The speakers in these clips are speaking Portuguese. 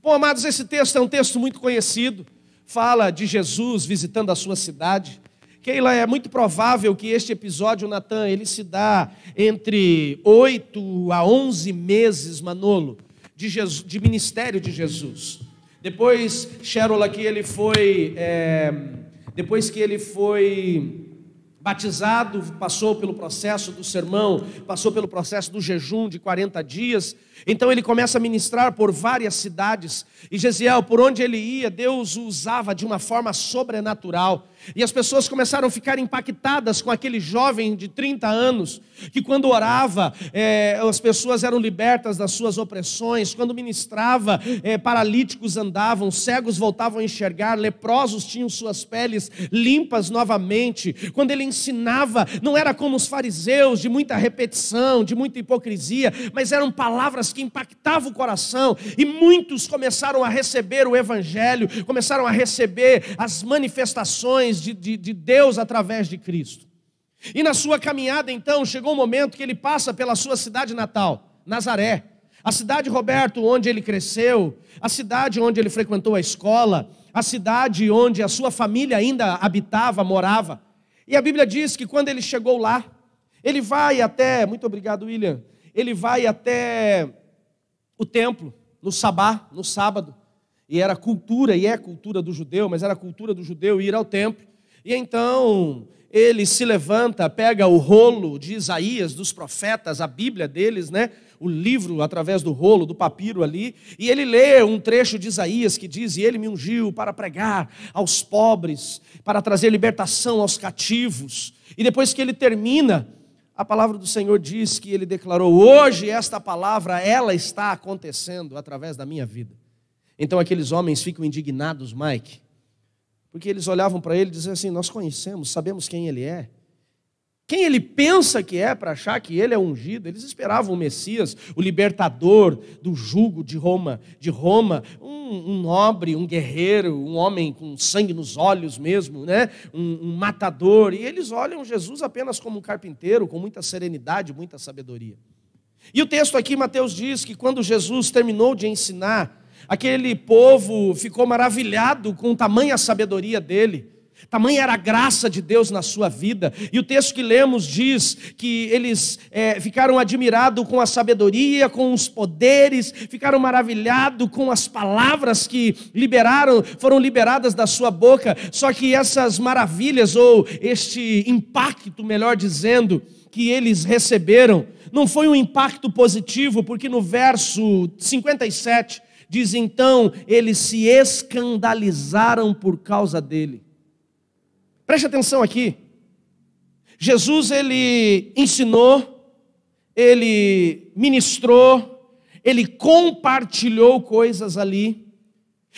Bom, amados, esse texto é um texto muito conhecido, fala de Jesus visitando a sua cidade. Keila, é muito provável que este episódio, Natan, ele se dá entre 8 a 11 meses, Manolo, de ministério de Jesus. Depois, Cherola, depois que ele foi batizado, passou pelo processo do sermão, passou pelo processo do jejum de 40 dias, então ele começa a ministrar por várias cidades, e Gesiel, por onde ele ia, Deus o usava de uma forma sobrenatural, e as pessoas começaram a ficar impactadas com aquele jovem de 30 anos, que quando orava, as pessoas eram libertas das suas opressões, quando ministrava, paralíticos andavam, cegos voltavam a enxergar, leprosos tinham suas peles limpas novamente, quando ele ensinava, não era como os fariseus, de muita repetição, de muita hipocrisia, mas eram palavras que impactavam o coração, e muitos começaram a receber o evangelho, começaram a receber as manifestações de Deus através de Cristo. E na sua caminhada então, chegou um momento que ele passa pela sua cidade natal, Nazaré, a cidade, Roberto, onde ele cresceu, a cidade onde ele frequentou a escola, a cidade onde a sua família ainda habitava, morava. E a Bíblia diz que quando ele chegou lá, ele vai até, muito obrigado, William, ele vai até o templo, no sabá, no sábado, e era cultura, e é cultura do judeu, mas era cultura do judeu ir ao templo, e então ele se levanta, pega o rolo de Isaías, dos profetas, a Bíblia deles, né? O livro através do rolo, do papiro ali, e ele lê um trecho de Isaías que diz: e ele me ungiu para pregar aos pobres, para trazer libertação aos cativos, e depois que ele termina, a palavra do Senhor diz que ele declarou: hoje esta palavra, ela está acontecendo através da minha vida. Então aqueles homens ficam indignados, Mike, porque eles olhavam para ele e diziam assim: nós conhecemos, sabemos quem ele é. Quem ele pensa que é para achar que ele é ungido? Eles esperavam o Messias, o libertador do jugo de Roma, um nobre, um guerreiro, um homem com sangue nos olhos mesmo, né? um matador. E eles olham Jesus apenas como um carpinteiro, com muita serenidade, muita sabedoria. E o texto aqui, Mateus diz que quando Jesus terminou de ensinar, aquele povo ficou maravilhado com tamanha sabedoria dele. Tamanha era a graça de Deus na sua vida. E o texto que lemos diz que eles ficaram admirados com a sabedoria, com os poderes, ficaram maravilhados com as palavras que foram liberadas da sua boca. Só que essas maravilhas, ou este impacto, melhor dizendo, que eles receberam, não foi um impacto positivo, porque no verso 57 diz: então eles se escandalizaram por causa dele. Preste atenção aqui. Jesus, ele ensinou, ele ministrou, ele compartilhou coisas ali.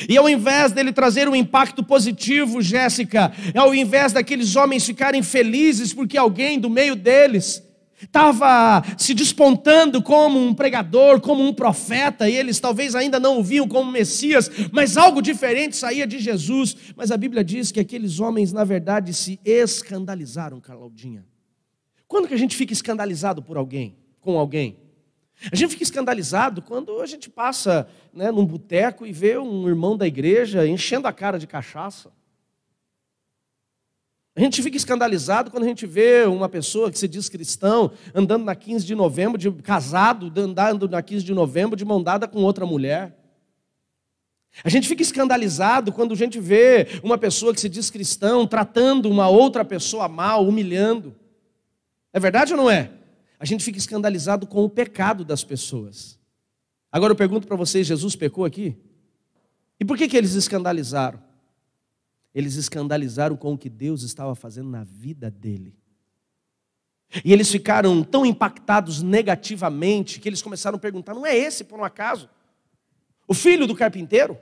E ao invés dele trazer um impacto positivo, Jéssica, ao invés daqueles homens ficarem felizes porque alguém do meio deles estava se despontando como um pregador, como um profeta, e eles talvez ainda não o viam como Messias, mas algo diferente saía de Jesus. Mas a Bíblia diz que aqueles homens, na verdade, se escandalizaram, Claudinha. Quando que a gente fica escandalizado por alguém, com alguém? A gente fica escandalizado quando a gente passa, né, num boteco e vê um irmão da igreja enchendo a cara de cachaça. A gente fica escandalizado quando a gente vê uma pessoa que se diz cristão andando na 15 de novembro, casado, andando na 15 de novembro de mão dada com outra mulher. A gente fica escandalizado quando a gente vê uma pessoa que se diz cristão tratando uma outra pessoa mal, humilhando. É verdade ou não é? A gente fica escandalizado com o pecado das pessoas. Agora eu pergunto para vocês, Jesus pecou aqui? E por que eles escandalizaram? Eles escandalizaram com o que Deus estava fazendo na vida dele. E eles ficaram tão impactados negativamente que eles começaram a perguntar: não é esse, por um acaso, o filho do carpinteiro?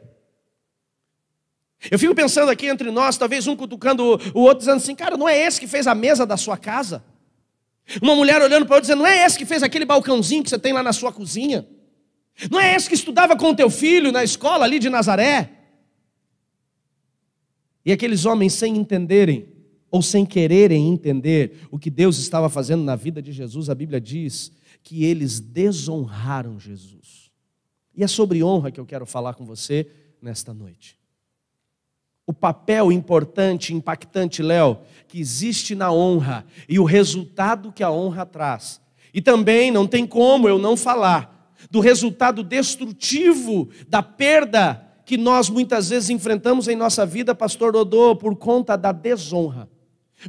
Eu fico pensando aqui entre nós, talvez um cutucando o outro, dizendo assim: cara, não é esse que fez a mesa da sua casa? Uma mulher olhando para o outro dizendo: não é esse que fez aquele balcãozinho que você tem lá na sua cozinha? Não é esse que estudava com o teu filho na escola ali de Nazaré? E aqueles homens, sem entenderem, ou sem quererem entender o que Deus estava fazendo na vida de Jesus, a Bíblia diz que eles desonraram Jesus. E é sobre honra que eu quero falar com você nesta noite. O papel importante, impactante, Léo, que existe na honra e o resultado que a honra traz. E também não tem como eu não falar do resultado destrutivo da perda que nós muitas vezes enfrentamos em nossa vida, pastor Dodô, por conta da desonra.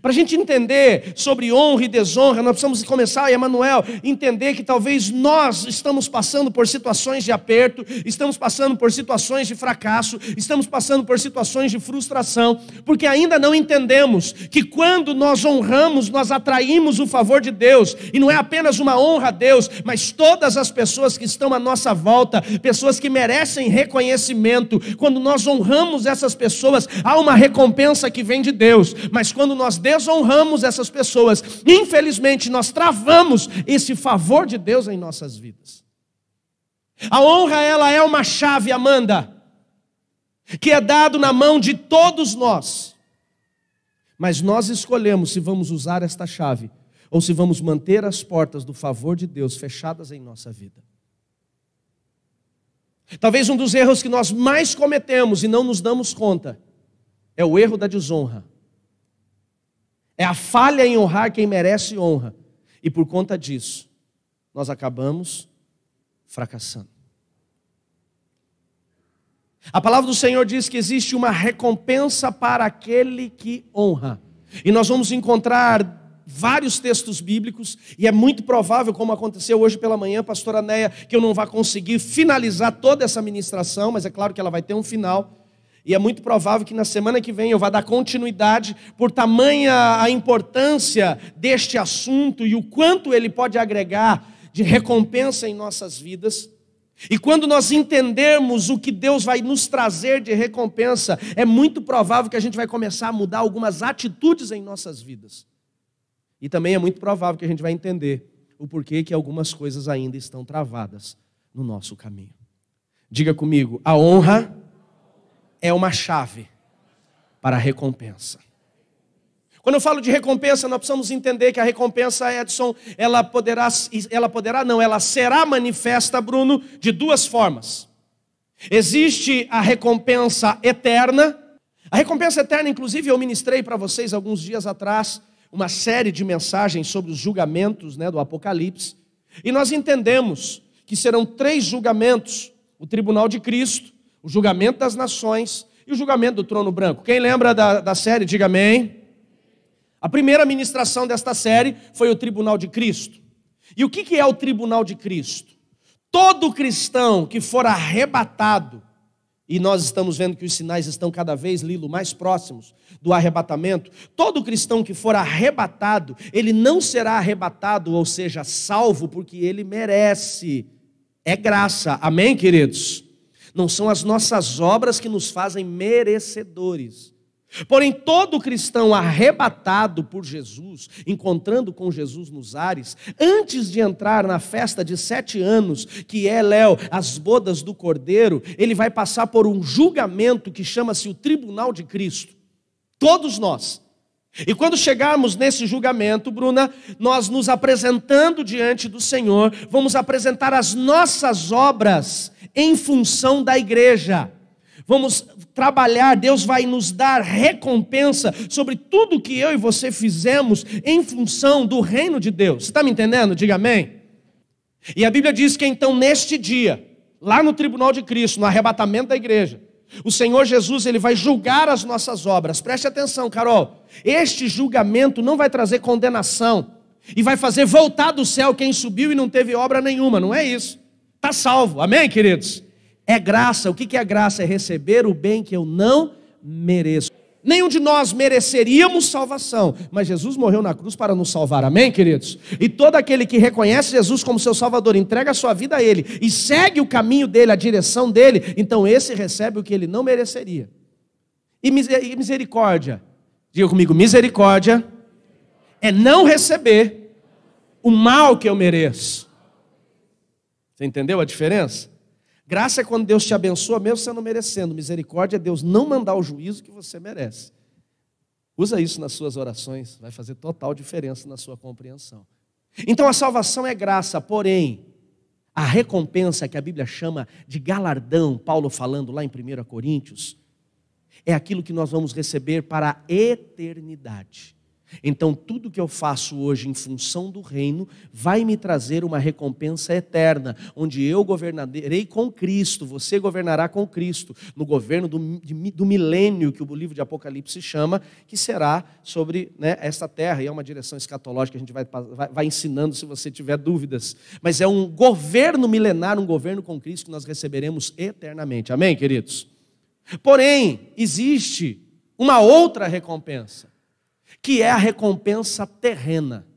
Para a gente entender sobre honra e desonra, nós precisamos começar, Emanuel, entender que talvez nós estamos passando por situações de aperto, estamos passando por situações de fracasso, estamos passando por situações de frustração, porque ainda não entendemos que quando nós honramos, nós atraímos o favor de Deus, e não é apenas uma honra a Deus, mas todas as pessoas que estão à nossa volta, pessoas que merecem reconhecimento. Quando nós honramos essas pessoas, há uma recompensa que vem de Deus, mas quando nós desonramos essas pessoas, infelizmente nós travamos esse favor de Deus em nossas vidas. A honra, ela é uma chave, Amanda, que é dado na mão de todos nós, mas nós escolhemos se vamos usar esta chave ou se vamos manter as portas do favor de Deus fechadas em nossa vida. Talvez um dos erros que nós mais cometemos e não nos damos conta é o erro da desonra. É a falha em honrar quem merece honra. E por conta disso, nós acabamos fracassando. A palavra do Senhor diz que existe uma recompensa para aquele que honra. E nós vamos encontrar vários textos bíblicos, e é muito provável, como aconteceu hoje pela manhã, pastora Neia, que eu não vá conseguir finalizar toda essa ministração, mas é claro que ela vai ter um final. E é muito provável que na semana que vem eu vá dar continuidade, por tamanha a importância deste assunto e o quanto ele pode agregar de recompensa em nossas vidas. E quando nós entendermos o que Deus vai nos trazer de recompensa, é muito provável que a gente vai começar a mudar algumas atitudes em nossas vidas. E também é muito provável que a gente vai entender o porquê que algumas coisas ainda estão travadas no nosso caminho. Diga comigo, a honra é uma chave para a recompensa. Quando eu falo de recompensa, nós precisamos entender que a recompensa, Edson, ela será manifesta, Bruno, de duas formas. Existe a recompensa eterna. A recompensa eterna, inclusive, eu ministrei para vocês alguns dias atrás uma série de mensagens sobre os julgamentos, do Apocalipse. E nós entendemos que serão 3 julgamentos: o tribunal de Cristo, o julgamento das nações e o julgamento do trono branco. Quem lembra da série, diga amém. A primeira ministração desta série foi o tribunal de Cristo. E o que é o tribunal de Cristo? Todo cristão que for arrebatado, e nós estamos vendo que os sinais estão cada vez, Lilo, mais próximos do arrebatamento. Todo cristão que for arrebatado, ele não será arrebatado, ou seja, salvo, porque ele merece. É graça, amém, queridos? Não são as nossas obras que nos fazem merecedores. Porém, todo cristão arrebatado por Jesus, encontrando com Jesus nos ares, antes de entrar na festa de 7 anos, que é, Léo, as bodas do Cordeiro, ele vai passar por um julgamento que chama-se o tribunal de Cristo. Todos nós. E quando chegarmos nesse julgamento, Bruna, nós nos apresentando diante do Senhor, vamos apresentar as nossas obras em função da igreja. Vamos trabalhar, Deus vai nos dar recompensa sobre tudo que eu e você fizemos em função do reino de Deus. Você está me entendendo? Diga amém. E a Bíblia diz que então neste dia, lá no tribunal de Cristo, no arrebatamento da igreja, o Senhor Jesus, ele vai julgar as nossas obras. Preste atenção, Carol. Este julgamento não vai trazer condenação e vai fazer voltar do céu quem subiu e não teve obra nenhuma. Não é isso. Está salvo. Amém, queridos? É graça. O que é graça? É receber o bem que eu não mereço. Nenhum de nós mereceríamos salvação, mas Jesus morreu na cruz para nos salvar, amém, queridos? E todo aquele que reconhece Jesus como seu Salvador, entrega a sua vida a Ele e segue o caminho dele, a direção dele, então esse recebe o que ele não mereceria. E misericórdia, diga comigo, misericórdia é não receber o mal que eu mereço. Você entendeu a diferença? Graça é quando Deus te abençoa, mesmo você não merecendo. Misericórdia é Deus não mandar o juízo que você merece. Usa isso nas suas orações, vai fazer total diferença na sua compreensão. Então a salvação é graça, porém, a recompensa que a Bíblia chama de galardão, Paulo falando lá em 1 Coríntios, é aquilo que nós vamos receber para a eternidade. Então tudo que eu faço hoje em função do reino vai me trazer uma recompensa eterna, onde eu governarei com Cristo, você governará com Cristo, no governo do milênio que o livro de Apocalipse chama, que será sobre, né, esta terra, e é uma direção escatológica que a gente vai ensinando se você tiver dúvidas, mas é um governo milenar, um governo com Cristo que nós receberemos eternamente, amém, queridos? Porém, existe uma outra recompensa, que é a recompensa terrena.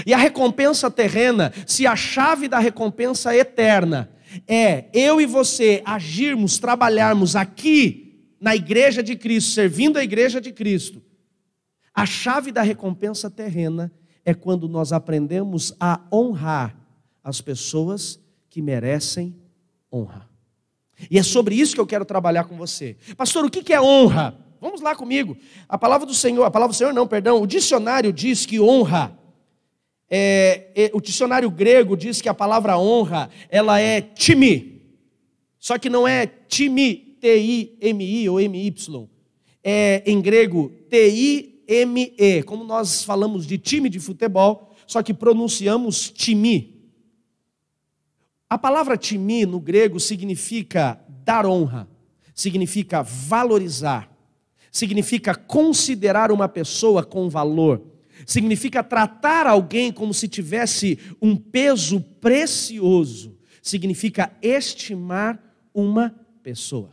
E a recompensa terrena, se a chave da recompensa eterna é eu e você agirmos, trabalharmos aqui na igreja de Cristo, servindo a igreja de Cristo, a chave da recompensa terrena é quando nós aprendemos a honrar as pessoas que merecem honra. E é sobre isso que eu quero trabalhar com você. Pastor, o que é honra? Vamos lá comigo. O dicionário diz que honra, o dicionário grego diz que a palavra honra, ela é timi. Só que não é timi, T-I-M-I ou M-Y. É em grego T-I-M-E, como nós falamos de time de futebol, só que pronunciamos timi. A palavra timi no grego significa dar honra, significa valorizar, significa considerar uma pessoa com valor, significa tratar alguém como se tivesse um peso precioso, significa estimar uma pessoa.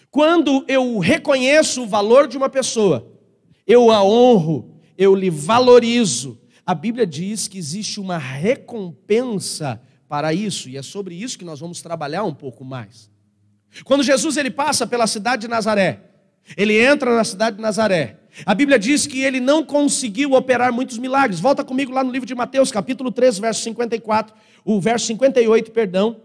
Quando eu reconheço o valor de uma pessoa, eu a honro, eu lhe valorizo, a Bíblia diz que existe uma recompensa para isso, e é sobre isso que nós vamos trabalhar um pouco mais. Quando Jesus ele passa pela cidade de Nazaré, ele entra na cidade de Nazaré, a Bíblia diz que ele não conseguiu operar muitos milagres. Volta comigo lá no livro de Mateus, capítulo 3, verso 54, o verso 58, perdão.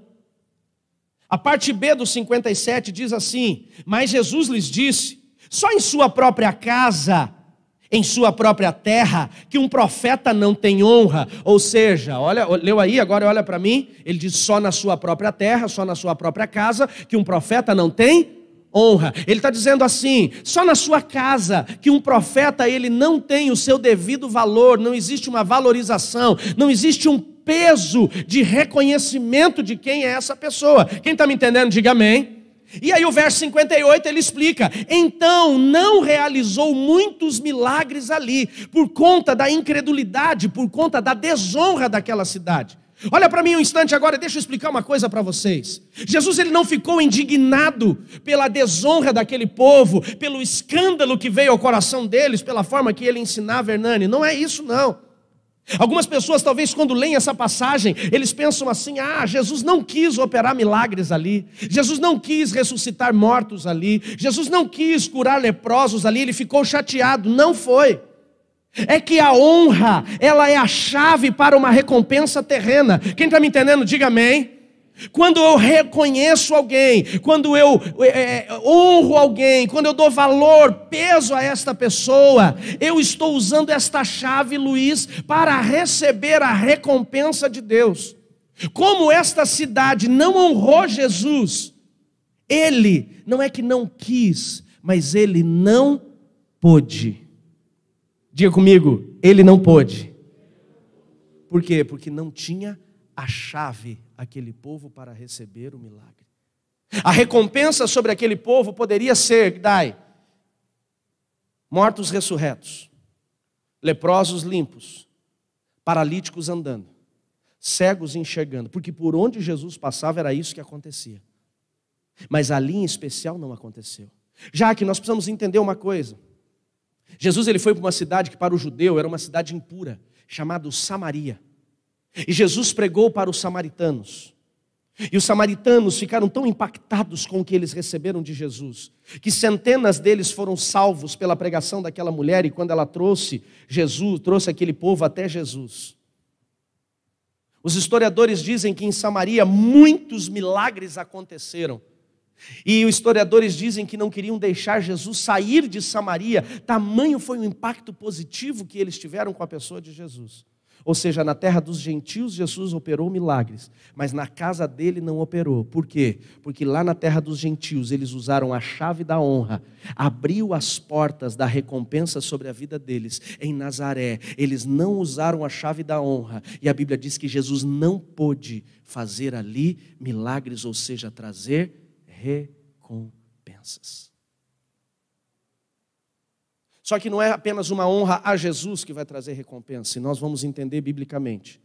A parte B do 57 diz assim: mas Jesus lhes disse, só em sua própria casa, em sua própria terra, que um profeta não tem honra. Ou seja, olha, leu aí, agora olha para mim, ele diz só na sua própria terra, só na sua própria casa, que um profeta não tem honra. Ele está dizendo assim, só na sua casa, que um profeta ele não tem o seu devido valor, não existe uma valorização, não existe um peso de reconhecimento de quem é essa pessoa. Quem está me entendendo, diga amém. E aí o verso 58 ele explica, então não realizou muitos milagres ali, por conta da incredulidade, por conta da desonra daquela cidade. Olha para mim um instante agora, deixa eu explicar uma coisa para vocês. Jesus ele não ficou indignado pela desonra daquele povo, pelo escândalo que veio ao coração deles, pela forma que ele ensinava, Hernani. Não é isso não. Algumas pessoas talvez quando leem essa passagem, eles pensam assim, Jesus não quis operar milagres ali, Jesus não quis ressuscitar mortos ali, Jesus não quis curar leprosos ali, ele ficou chateado. Não foi. É que a honra, ela é a chave para uma recompensa terrena. Quem está me entendendo, diga amém. Quando eu reconheço alguém, quando eu honro alguém, quando eu dou valor, peso a esta pessoa, eu estou usando esta chave, Luiz, para receber a recompensa de Deus. Como esta cidade não honrou Jesus, ele, não é que não quis, mas ele não pôde. Diga comigo, ele não pôde. Por quê? Porque não tinha a chave aquele povo para receber o milagre. A recompensa sobre aquele povo poderia ser, mortos ressurretos, leprosos limpos, paralíticos andando, cegos enxergando, porque por onde Jesus passava era isso que acontecia. Mas ali em especial não aconteceu. Já que nós precisamos entender uma coisa, Jesus ele foi para uma cidade que para o judeu era uma cidade impura, chamada Samaria. E Jesus pregou para os samaritanos. E os samaritanos ficaram tão impactados com o que eles receberam de Jesus, que centenas deles foram salvos pela pregação daquela mulher, e quando ela trouxe aquele povo até Jesus. Os historiadores dizem que em Samaria muitos milagres aconteceram. E os historiadores dizem que não queriam deixar Jesus sair de Samaria, tamanho foi o impacto positivo que eles tiveram com a pessoa de Jesus. Ou seja, na terra dos gentios Jesus operou milagres, mas na casa dele não operou. Por quê? Porque lá na terra dos gentios eles usaram a chave da honra, abriu as portas da recompensa sobre a vida deles. Em Nazaré, eles não usaram a chave da honra, e a Bíblia diz que Jesus não pôde fazer ali milagres, ou seja, trazer recompensas. Só que não é apenas uma honra a Jesus que vai trazer recompensa, e nós vamos entender biblicamente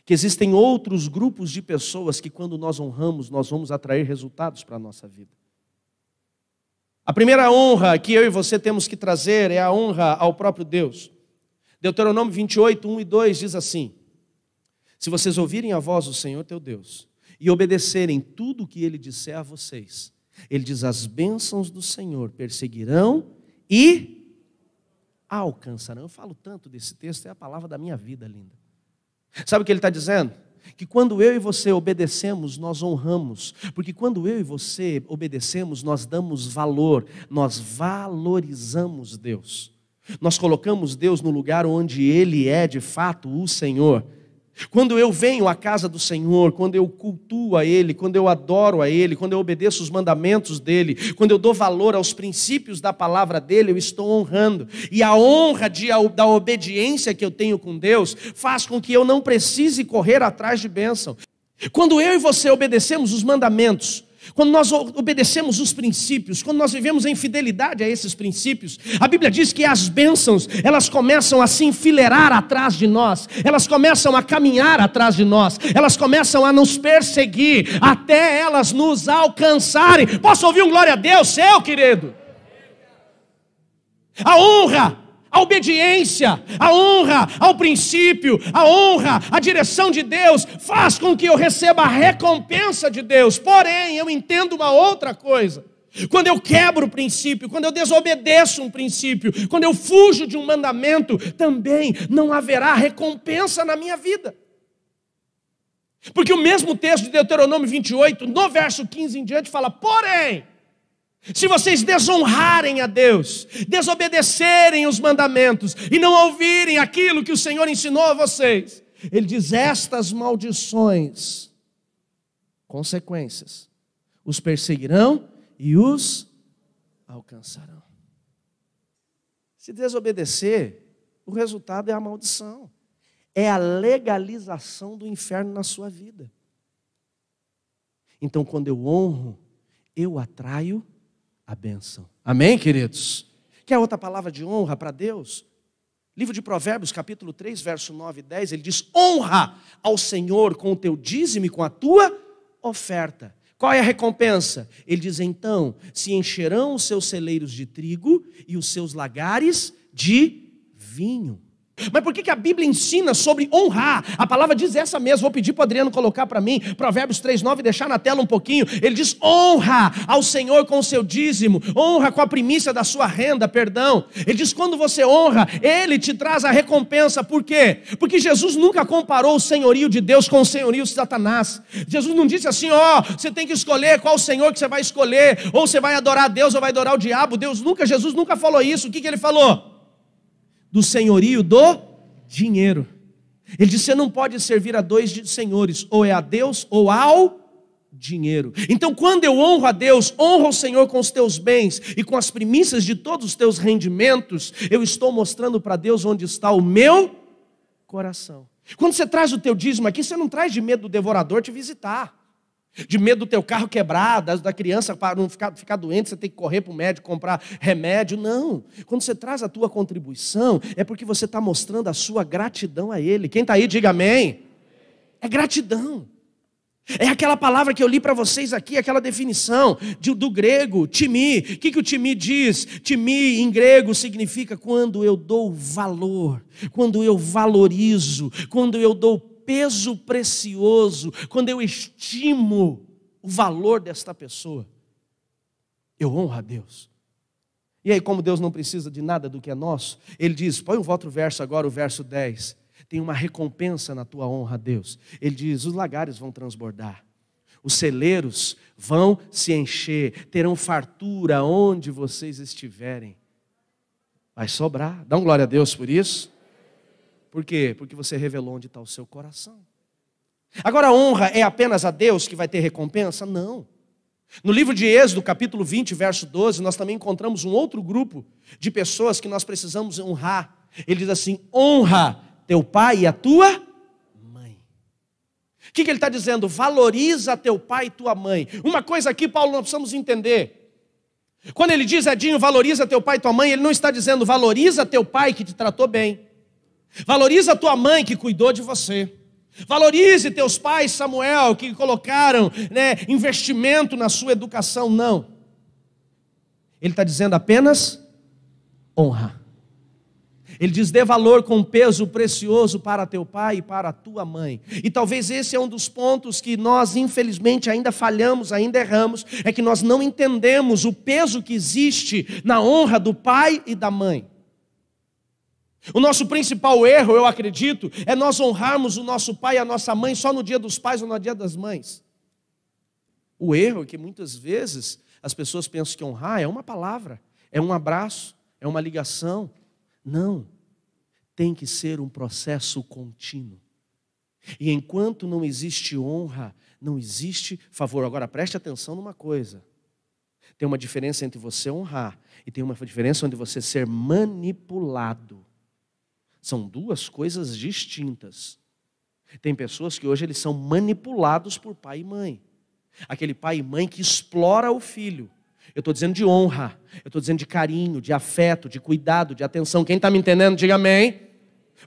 que existem outros grupos de pessoas que quando nós honramos, nós vamos atrair resultados para a nossa vida. A primeira honra que eu e você temos que trazer é a honra ao próprio Deus. Deuteronômio 28, 1 e 2 diz assim: se vocês ouvirem a voz do Senhor teu Deus e obedecerem tudo o que Ele disser a vocês, Ele diz, as bênçãos do Senhor perseguirão e alcançarão. Eu falo tanto desse texto, é a palavra da minha vida, linda. Sabe o que ele está dizendo? Que quando eu e você obedecemos, nós honramos. Porque quando eu e você obedecemos, nós damos valor, nós valorizamos Deus. Nós colocamos Deus no lugar onde Ele é de fato o Senhor. Quando eu venho à casa do Senhor, quando eu cultuo a Ele, quando eu adoro a Ele, quando eu obedeço os mandamentos dEle, quando eu dou valor aos princípios da palavra dEle, eu estou honrando. E a honra da obediência que eu tenho com Deus faz com que eu não precise correr atrás de bênção. Quando eu e você obedecemos os mandamentos, quando nós obedecemos os princípios, quando nós vivemos em fidelidade a esses princípios, a Bíblia diz que as bênçãos, elas começam a se enfileirar atrás de nós, elas começam a caminhar atrás de nós, elas começam a nos perseguir, até elas nos alcançarem. Posso ouvir um glória a Deus, seu querido? A honra, a obediência, a honra ao princípio, a honra à direção de Deus faz com que eu receba a recompensa de Deus. Porém, eu entendo uma outra coisa. Quando eu quebro o princípio, quando eu desobedeço um princípio, quando eu fujo de um mandamento, também não haverá recompensa na minha vida. Porque o mesmo texto de Deuteronômio 28, no verso 15 em diante, fala: porém, se vocês desonrarem a Deus, desobedecerem os mandamentos e não ouvirem aquilo que o Senhor ensinou a vocês, Ele diz, estas maldições, consequências, os perseguirão e os alcançarão. Se desobedecer, o resultado é a maldição, é a legalização do inferno na sua vida. Então, quando eu honro, eu atraio a bênção. Amém, queridos? Quer outra palavra de honra para Deus? Livro de Provérbios, capítulo 3, verso 9 e 10, ele diz, honra ao Senhor com o teu dízimo e com a tua oferta. Qual é a recompensa? Ele diz, então, se encherão os seus celeiros de trigo e os seus lagares de vinho. Mas por que a Bíblia ensina sobre honrar? A palavra diz essa mesmo, vou pedir para o Adriano colocar para mim, Provérbios 3:9, deixar na tela um pouquinho. Ele diz, honra ao Senhor com o seu dízimo, honra com a primícia da sua renda, perdão. Ele diz, quando você honra, Ele te traz a recompensa. Por quê? Porque Jesus nunca comparou o senhorio de Deus com o senhorio de Satanás. Jesus não disse assim, você tem que escolher qual Senhor que você vai escolher, ou você vai adorar a Deus ou vai adorar o diabo. Jesus nunca falou isso. O que Ele falou? Do senhorio do dinheiro. Ele disse, você não pode servir a dois senhores, ou é a Deus ou ao dinheiro. Então quando eu honro a Deus, honro o Senhor com os teus bens e com as primícias de todos os teus rendimentos, eu estou mostrando para Deus onde está o meu coração. Quando você traz o teu dízimo aqui, você não traz de medo do devorador te visitar, de medo do teu carro quebrar, da criança para não ficar doente, você tem que correr para o médico comprar remédio. Não, quando você traz a tua contribuição, é porque você está mostrando a sua gratidão a Ele. Quem está aí, diga amém. É gratidão. É aquela palavra que eu li para vocês aqui, aquela definição do grego, timi. O que o timi diz? Timi em grego significa quando eu dou valor, quando eu valorizo, quando eu dou peso precioso, quando eu estimo o valor desta pessoa, eu honro a Deus. E aí, como Deus não precisa de nada do que é nosso, Ele diz, põe um outro verso agora, o verso 10, tem uma recompensa na tua honra a Deus. Ele diz, os lagares vão transbordar, Os celeiros vão se encher, terão fartura onde vocês estiverem. Vai sobrar. Dá um glória a Deus por isso. Por quê? Porque você revelou onde está o seu coração. Agora a honra é apenas a Deus que vai ter recompensa? Não. No livro de Êxodo, capítulo 20, verso 12, nós também encontramos um outro grupo de pessoas que nós precisamos honrar. Ele diz assim: honra teu pai e a tua mãe. O que ele está dizendo? Valoriza teu pai e tua mãe. Uma coisa aqui, Paulo, nós precisamos entender. Quando ele diz, Edinho, valoriza teu pai e tua mãe, ele não está dizendo valoriza teu pai que te tratou bem. Valoriza tua mãe que cuidou de você. Valorize teus pais, Samuel, que colocaram investimento na sua educação. Não. Ele está dizendo apenas honra. Ele diz, dê valor com peso precioso para teu pai e para a tua mãe. E talvez esse é um dos pontos que nós, infelizmente, ainda falhamos, ainda erramos, é que nós não entendemos o peso que existe na honra do pai e da mãe. O nosso principal erro, eu acredito, é nós honrarmos o nosso pai e a nossa mãe só no dia dos pais ou no dia das mães. O erro é que muitas vezes as pessoas pensam que honrar é uma palavra, é um abraço, é uma ligação. Não, tem que ser um processo contínuo. E enquanto não existe honra, não existe favor. Agora preste atenção numa coisa. Tem uma diferença entre você honrar e tem uma diferença entre você ser manipulado. São duas coisas distintas. Tem pessoas que hoje eles são manipulados por pai e mãe. Aquele pai e mãe que explora o filho. Eu estou dizendo de honra, eu estou dizendo de carinho, de afeto, de cuidado, de atenção. Quem está me entendendo, diga amém.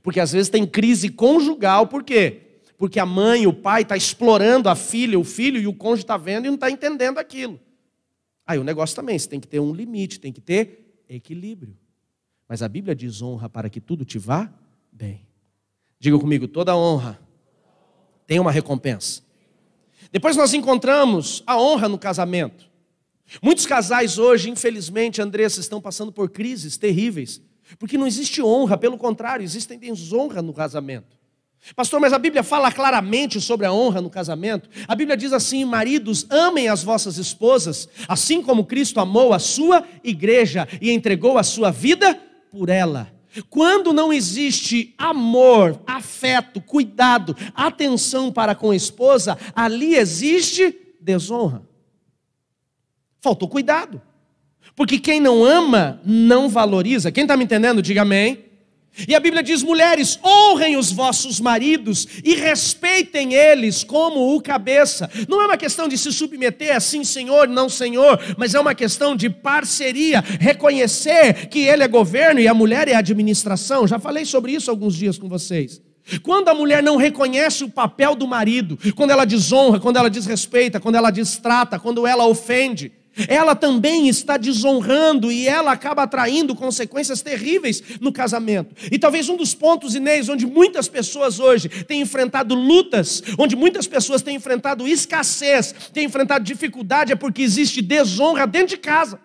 Porque às vezes tem crise conjugal, por quê? Porque a mãe, o pai está explorando a filha, o filho, e o cônjuge está vendo e não está entendendo aquilo. Aí o negócio também, você tem que ter um limite, tem que ter equilíbrio. Mas a Bíblia diz honra para que tudo te vá bem. Diga comigo, toda honra tem uma recompensa. Depois nós encontramos a honra no casamento. Muitos casais hoje, infelizmente, Andressa, estão passando por crises terríveis, porque não existe honra, pelo contrário, existe desonra no casamento. Pastor, mas a Bíblia fala claramente sobre a honra no casamento. A Bíblia diz assim, maridos, amem as vossas esposas, assim como Cristo amou a sua igreja e entregou a sua vida por ela. Quando não existe amor, afeto, cuidado, atenção para com a esposa, ali existe desonra. Faltou cuidado. Porque quem não ama, não valoriza. Quem está me entendendo, diga amém. E a Bíblia diz, mulheres, honrem os vossos maridos e respeitem eles como o cabeça. Não é uma questão de se submeter assim, senhor, não senhor, mas é uma questão de parceria, reconhecer que ele é governo e a mulher é administração. Já falei sobre isso alguns dias com vocês. Quando a mulher não reconhece o papel do marido, quando ela desonra, quando ela desrespeita, quando ela distrata, quando ela ofende, ela também está desonrando e ela acaba atraindo consequências terríveis no casamento. E talvez um dos pontos, Inês, onde muitas pessoas hoje têm enfrentado lutas, onde muitas pessoas têm enfrentado escassez, têm enfrentado dificuldade, é porque existe desonra dentro de casa.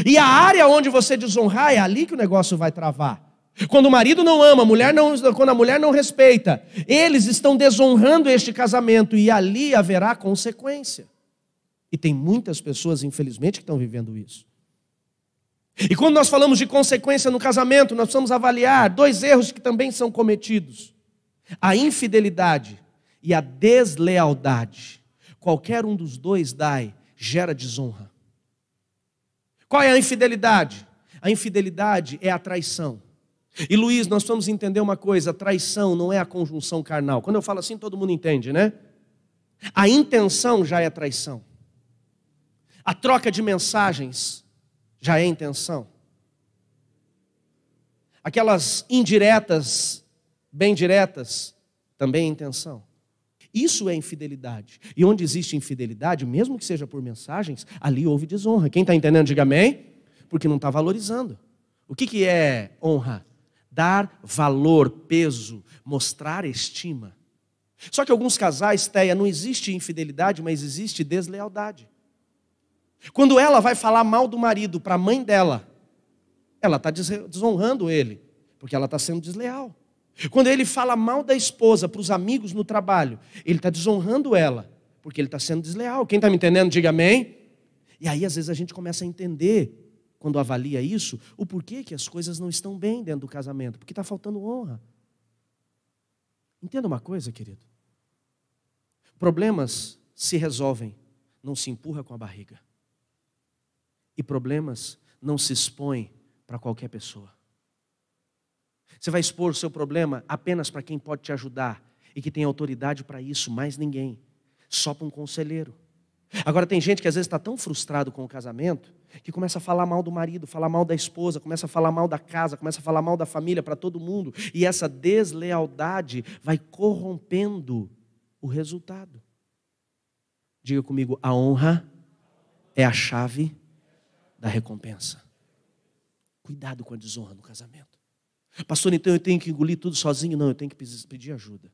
E a área onde você desonrar, é ali que o negócio vai travar. Quando o marido não ama, quando a mulher não respeita, eles estão desonrando este casamento e ali haverá consequência. E tem muitas pessoas, infelizmente, que estão vivendo isso. E quando nós falamos de consequência no casamento, nós precisamos avaliar dois erros que também são cometidos: a infidelidade e a deslealdade. Qualquer um dos dois gera desonra. Qual é a infidelidade? A infidelidade é a traição. E Luiz, nós precisamos entender uma coisa: traição não é a conjunção carnal. Quando eu falo assim, todo mundo entende, né? A intenção já é traição. A troca de mensagens já é intenção. Aquelas indiretas, bem diretas, também é intenção. Isso é infidelidade. E onde existe infidelidade, mesmo que seja por mensagens, ali houve desonra. Quem está entendendo, diga amém. Porque não está valorizando. O que é honra? Dar valor, peso, mostrar estima. Só que alguns casais, Teia, não existe infidelidade, mas existe deslealdade. Quando ela vai falar mal do marido para a mãe dela, ela está desonrando ele, porque ela está sendo desleal. Quando ele fala mal da esposa para os amigos no trabalho, ele está desonrando ela, porque ele está sendo desleal. Quem está me entendendo, diga amém. E aí, às vezes, a gente começa a entender, quando avalia isso, o porquê que as coisas não estão bem dentro do casamento. Porque está faltando honra. Entenda uma coisa, querido. Problemas se resolvem, não se empurra com a barriga. E problemas não se expõem para qualquer pessoa. Você vai expor o seu problema apenas para quem pode te ajudar e que tem autoridade para isso, mais ninguém. Só para um conselheiro. Agora tem gente que às vezes está tão frustrado com o casamento que começa a falar mal do marido, falar mal da esposa, começa a falar mal da casa, começa a falar mal da família para todo mundo. E essa deslealdade vai corrompendo o resultado. Diga comigo, a honra é a chave da recompensa. Cuidado com a desonra no casamento. Pastor, então eu tenho que engolir tudo sozinho? Não, eu tenho que pedir ajuda.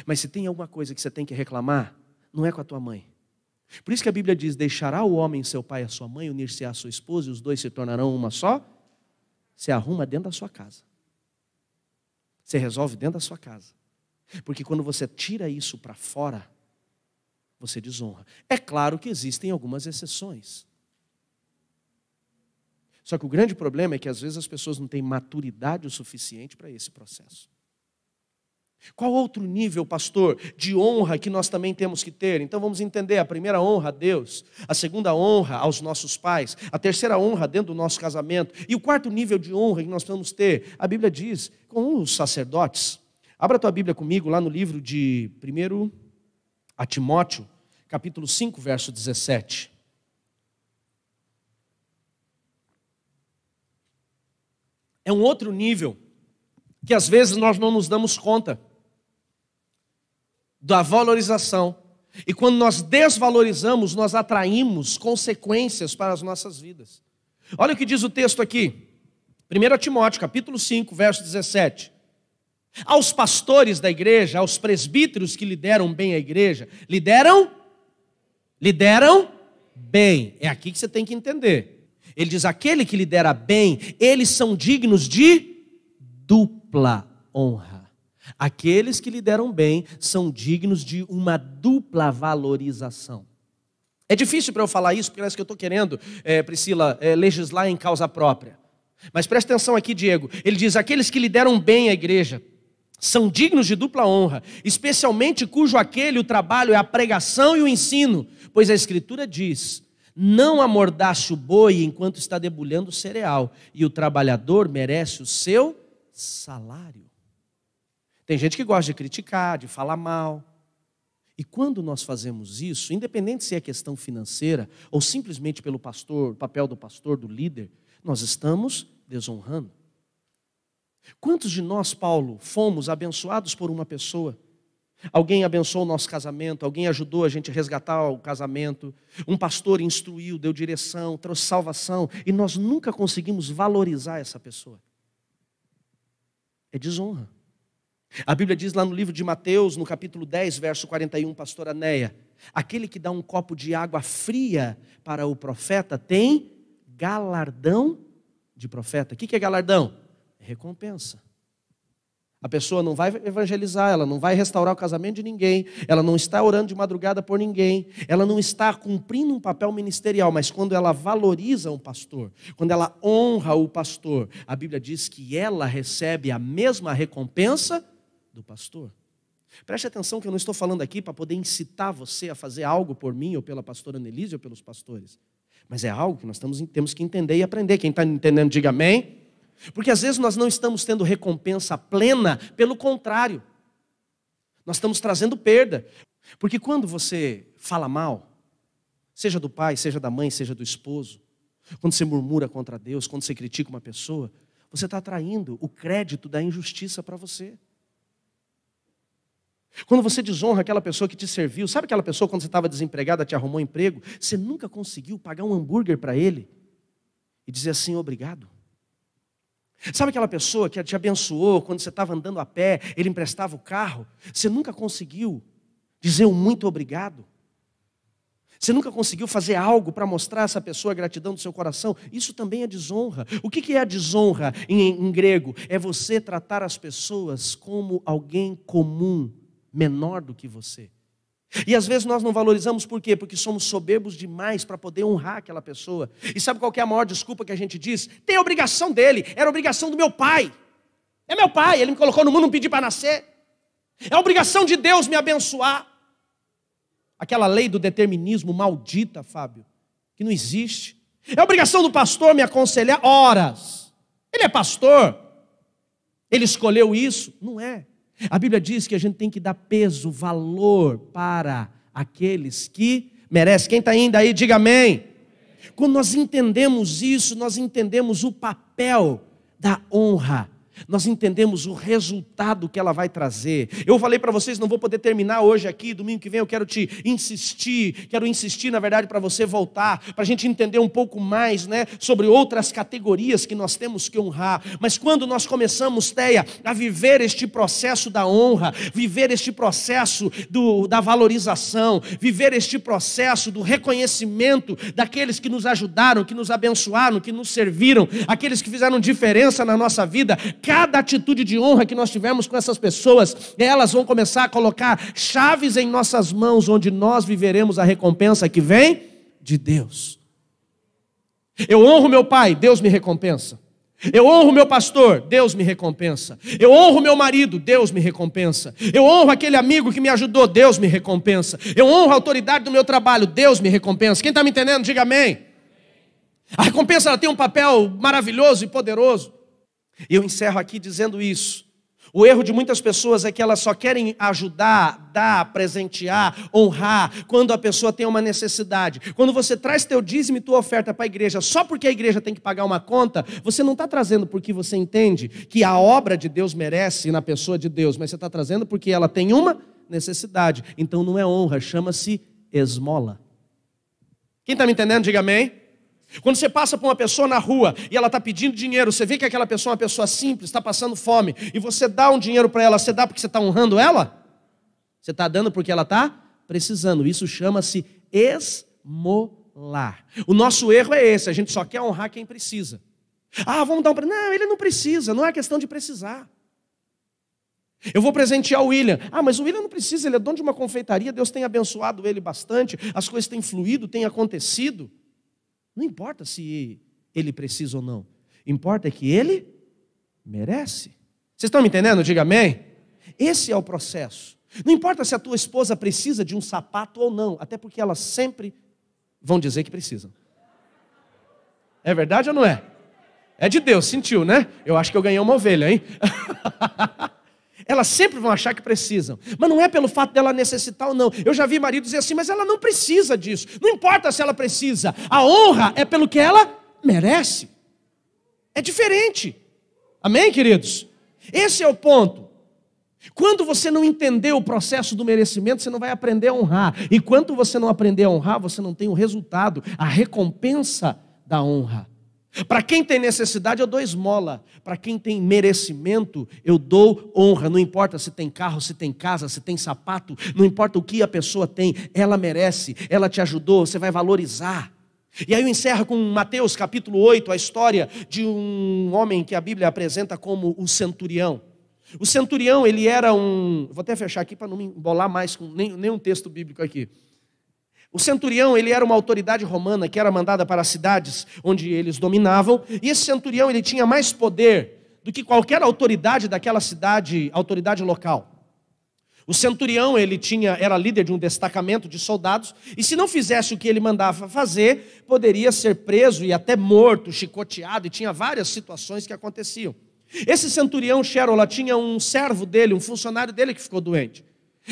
Mas se tem alguma coisa que você tem que reclamar, não é com a tua mãe. Por isso que a Bíblia diz, deixará o homem seu pai e a sua mãe, unir-se-á a sua esposa, e os dois se tornarão uma só. Você arruma dentro da sua casa. Você resolve dentro da sua casa. Porque quando você tira isso para fora, você desonra. É claro que existem algumas exceções. Só que o grande problema é que às vezes as pessoas não têm maturidade o suficiente para esse processo. Qual outro nível, pastor, de honra que nós também temos que ter? Então vamos entender, a primeira honra a Deus, a segunda honra aos nossos pais, a terceira honra dentro do nosso casamento, e o quarto nível de honra que nós precisamos ter, a Bíblia diz, com os sacerdotes. Abra a tua Bíblia comigo lá no livro de 1 a Timóteo, capítulo 5, verso 17. É um outro nível que às vezes nós não nos damos conta da valorização. E quando nós desvalorizamos, nós atraímos consequências para as nossas vidas. Olha o que diz o texto aqui. 1 Timóteo, capítulo 5, verso 17. Aos pastores da igreja, aos presbíteros que lideram bem a igreja, lideram bem. É aqui que você tem que entender. Ele diz, aquele que lidera bem, eles são dignos de dupla honra. Aqueles que lideram bem são dignos de uma dupla valorização. É difícil para eu falar isso, porque parece que eu estou querendo, Priscila, legislar em causa própria. Mas presta atenção aqui, Diego. Ele diz, aqueles que lideram bem a igreja são dignos de dupla honra, especialmente cujo o trabalho é a pregação e o ensino, pois a Escritura diz, não amordace o boi enquanto está debulhando o cereal, e o trabalhador merece o seu salário. Tem gente que gosta de criticar, de falar mal. E quando nós fazemos isso, independente se é questão financeira, ou simplesmente pelo pastor, o papel do pastor, do líder, nós estamos desonrando. Quantos de nós, Paulo, fomos abençoados por uma pessoa? Alguém abençoou o nosso casamento, alguém ajudou a gente a resgatar o casamento, um pastor instruiu, deu direção, trouxe salvação, e nós nunca conseguimos valorizar essa pessoa. É desonra. A Bíblia diz lá no livro de Mateus, no capítulo 10, verso 41, pastora Neia, aquele que dá um copo de água fria para o profeta tem galardão de profeta. O que é galardão? Recompensa. A pessoa não vai evangelizar, ela não vai restaurar o casamento de ninguém, ela não está orando de madrugada por ninguém, ela não está cumprindo um papel ministerial, mas quando ela valoriza um pastor, quando ela honra o pastor, a Bíblia diz que ela recebe a mesma recompensa do pastor. Preste atenção que eu não estou falando aqui para poder incitar você a fazer algo por mim, ou pela pastora Annelise, ou pelos pastores, mas é algo que nós temos que entender e aprender. Quem está entendendo, diga amém. Porque às vezes nós não estamos tendo recompensa plena, pelo contrário, nós estamos trazendo perda. Porque quando você fala mal, seja do pai, seja da mãe, seja do esposo, quando você murmura contra Deus, quando você critica uma pessoa, você está atraindo o crédito da injustiça para você. Quando você desonra aquela pessoa que te serviu, sabe aquela pessoa quando você estava desempregada, te arrumou um emprego, você nunca conseguiu pagar um hambúrguer para ele e dizer assim, obrigado? Sabe aquela pessoa que te abençoou quando você estava andando a pé, ele emprestava o carro, você nunca conseguiu dizer um muito obrigado? Você nunca conseguiu fazer algo para mostrar a essa pessoa a gratidão do seu coração? Isso também é desonra. O que é a desonra em grego? É você tratar as pessoas como alguém comum, menor do que você. E às vezes nós não valorizamos por quê? Porque somos soberbos demais para poder honrar aquela pessoa. E sabe qual que é a maior desculpa que a gente diz? Tem a obrigação dele, era a obrigação do meu pai. É meu pai, ele me colocou no mundo, não pedi para nascer. É a obrigação de Deus me abençoar. Aquela lei do determinismo maldita, Fábio, que não existe. É a obrigação do pastor me aconselhar. Horas. Ele é pastor. Ele escolheu isso? Não é. A Bíblia diz que a gente tem que dar peso, valor para aqueles que merecem. Quem está indo aí, diga amém. Quando nós entendemos isso, nós entendemos o papel da honra. Nós entendemos o resultado que ela vai trazer. Eu falei para vocês, não vou poder terminar hoje aqui, domingo que vem eu quero insistir na verdade para você voltar, para a gente entender um pouco mais, né, sobre outras categorias que nós temos que honrar. Mas quando nós começamos, Teia, a viver este processo da honra, viver este processo da valorização, viver este processo do reconhecimento daqueles que nos ajudaram, que nos abençoaram, que nos serviram, aqueles que fizeram diferença na nossa vida, cada atitude de honra que nós tivermos com essas pessoas, elas vão começar a colocar chaves em nossas mãos, onde nós viveremos a recompensa que vem de Deus. Eu honro meu pai, Deus me recompensa. Eu honro meu pastor, Deus me recompensa. Eu honro meu marido, Deus me recompensa. Eu honro aquele amigo que me ajudou, Deus me recompensa. Eu honro a autoridade do meu trabalho, Deus me recompensa. Quem está me entendendo, diga amém. A recompensa ela tem um papel maravilhoso e poderoso. E eu encerro aqui dizendo isso. O erro de muitas pessoas é que elas só querem ajudar, dar, presentear, honrar, quando a pessoa tem uma necessidade. Quando você traz teu dízimo e tua oferta para a igreja, só porque a igreja tem que pagar uma conta, você não está trazendo porque você entende que a obra de Deus merece na pessoa de Deus, mas você está trazendo porque ela tem uma necessidade. Então não é honra, chama-se esmola. Quem está me entendendo, diga amém. Quando você passa por uma pessoa na rua e ela está pedindo dinheiro, você vê que aquela pessoa é uma pessoa simples, está passando fome, e você dá um dinheiro para ela, você dá porque você está honrando ela? Você está dando porque ela está precisando. Isso chama-se esmolar. O nosso erro é esse, a gente só quer honrar quem precisa. Vamos dar um... Não, ele não precisa, não é questão de precisar. Eu vou presentear o William. Mas o William não precisa, ele é dono de uma confeitaria, Deus tem abençoado ele bastante, as coisas têm fluído, têm acontecido. Não importa se ele precisa ou não. Importa é que ele merece. Vocês estão me entendendo? Diga amém. Esse é o processo. Não importa se a tua esposa precisa de um sapato ou não. Até porque elas sempre vão dizer que precisam. É verdade ou não é? É de Deus, sentiu, né? Eu acho que eu ganhei uma ovelha, hein? Elas sempre vão achar que precisam. Mas não é pelo fato dela necessitar ou não. Eu já vi marido dizer assim, mas ela não precisa disso. Não importa se ela precisa. A honra é pelo que ela merece. É diferente. Amém, queridos? Esse é o ponto. Quando você não entender o processo do merecimento, você não vai aprender a honrar. E quando você não aprender a honrar, você não tem o resultado, a recompensa da honra. Para quem tem necessidade, eu dou esmola. Para quem tem merecimento, eu dou honra. Não importa se tem carro, se tem casa, se tem sapato. Não importa o que a pessoa tem. Ela merece, ela te ajudou, você vai valorizar. E aí eu encerro com Mateus capítulo 8, a história de um homem que a Bíblia apresenta como o centurião. O centurião, ele era vou até fechar aqui para não me embolar mais com nenhum texto bíblico aqui. O centurião, ele era uma autoridade romana que era mandada para as cidades onde eles dominavam, e esse centurião, ele tinha mais poder do que qualquer autoridade daquela cidade, autoridade local. O centurião, ele era líder de um destacamento de soldados, e se não fizesse o que ele mandava fazer, poderia ser preso e até morto, chicoteado, e tinha várias situações que aconteciam. Esse centurião, Xerola, tinha um servo dele, um funcionário dele que ficou doente.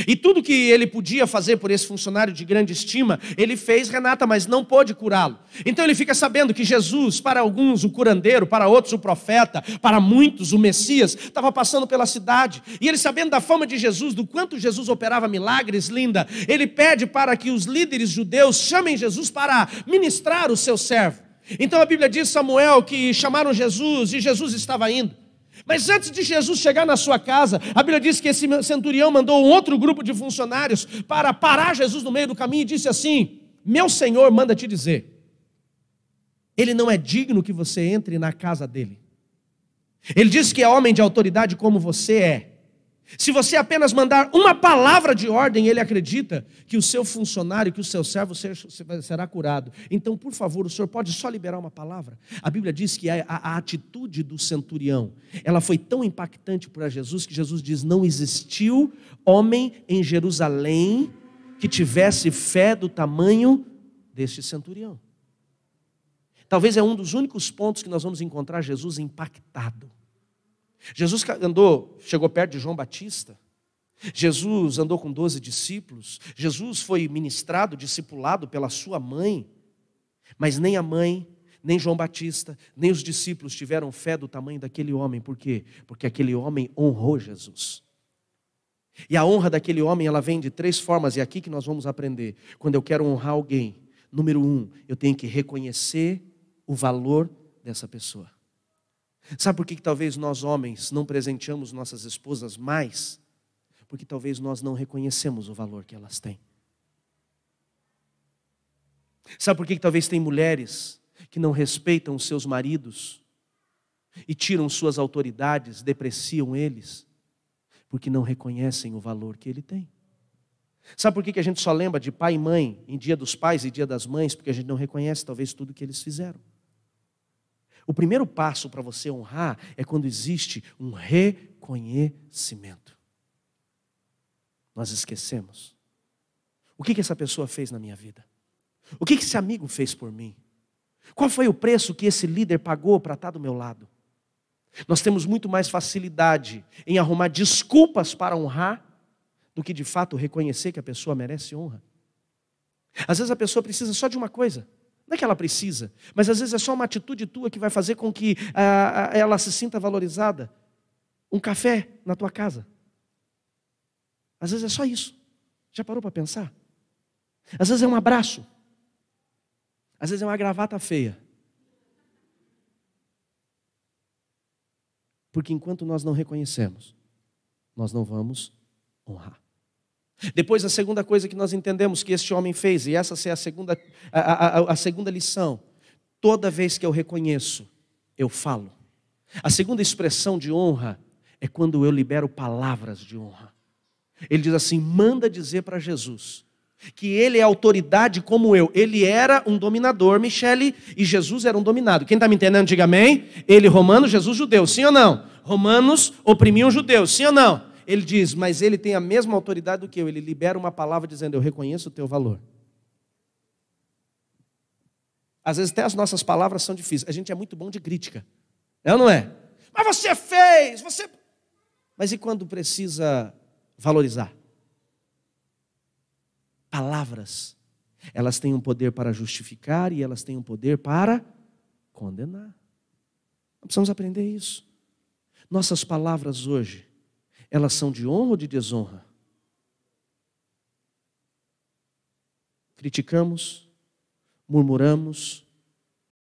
E tudo que ele podia fazer por esse funcionário de grande estima, ele fez, Renata, mas não pôde curá-lo. Então ele fica sabendo que Jesus, para alguns o curandeiro, para outros o profeta, para muitos o Messias, estava passando pela cidade. E ele, sabendo da fama de Jesus, do quanto Jesus operava milagres, linda, ele pede para que os líderes judeus chamem Jesus para ministrar o seu servo. Então a Bíblia diz, Samuel, que chamaram Jesus e Jesus estava indo. Mas antes de Jesus chegar na sua casa, a Bíblia diz que esse centurião mandou um outro grupo de funcionários para parar Jesus no meio do caminho e disse assim, meu Senhor manda te dizer, ele não é digno que você entre na casa dele. Ele diz que é homem de autoridade como você é. Se você apenas mandar uma palavra de ordem, ele acredita que o seu funcionário, que o seu servo será curado. Então, por favor, o senhor pode só liberar uma palavra? A Bíblia diz que a atitude do centurião, ela foi tão impactante para Jesus, que Jesus diz, não existiu homem em Jerusalém que tivesse fé do tamanho deste centurião. Talvez é um dos únicos pontos que nós vamos encontrar Jesus impactado. Jesus chegou perto de João Batista, Jesus andou com 12 discípulos, Jesus foi ministrado, discipulado pela sua mãe, mas nem a mãe, nem João Batista, nem os discípulos tiveram fé do tamanho daquele homem. Por quê? Porque aquele homem honrou Jesus. E a honra daquele homem, ela vem de 3 formas, e é aqui que nós vamos aprender. Quando eu quero honrar alguém, número 1, eu tenho que reconhecer o valor dessa pessoa. Sabe por que talvez nós homens não presenteamos nossas esposas mais? Porque talvez nós não reconhecemos o valor que elas têm. Sabe por que talvez tem mulheres que não respeitam os seus maridos e tiram suas autoridades, depreciam eles? Porque não reconhecem o valor que ele tem. Sabe por que a gente só lembra de pai e mãe em dia dos pais e dia das mães? Porque a gente não reconhece talvez tudo que eles fizeram. O primeiro passo para você honrar é quando existe um reconhecimento. Nós esquecemos. O que essa pessoa fez na minha vida? O que esse amigo fez por mim? Qual foi o preço que esse líder pagou para estar do meu lado? Nós temos muito mais facilidade em arrumar desculpas para honrar do que de fato reconhecer que a pessoa merece honra. Às vezes a pessoa precisa só de uma coisa. Não é que ela precisa, mas às vezes é só uma atitude tua que vai fazer com que ela se sinta valorizada. Um café na tua casa. Às vezes é só isso. Já parou para pensar? Às vezes é um abraço. Às vezes é uma gravata feia. Porque enquanto nós não reconhecemos, nós não vamos honrar. Depois, a segunda coisa que nós entendemos que este homem fez, e essa é a segunda lição: toda vez que eu reconheço, eu falo. A segunda expressão de honra é quando eu libero palavras de honra. Ele diz assim: manda dizer para Jesus que ele é autoridade como eu. Ele era um dominador, Michele, e Jesus era um dominado. Quem está me entendendo, diga amém. Ele romano, Jesus judeu, sim ou não? Romanos oprimiam judeus, sim ou não? Ele diz, mas ele tem a mesma autoridade do que eu. Ele libera uma palavra dizendo, eu reconheço o teu valor. Às vezes até as nossas palavras são difíceis. A gente é muito bom de crítica. É ou não é? Mas você fez, você... Mas e quando precisa valorizar? Palavras, elas têm um poder para justificar e elas têm um poder para condenar. Nós precisamos aprender isso. Nossas palavras hoje, elas são de honra ou de desonra? Criticamos, murmuramos,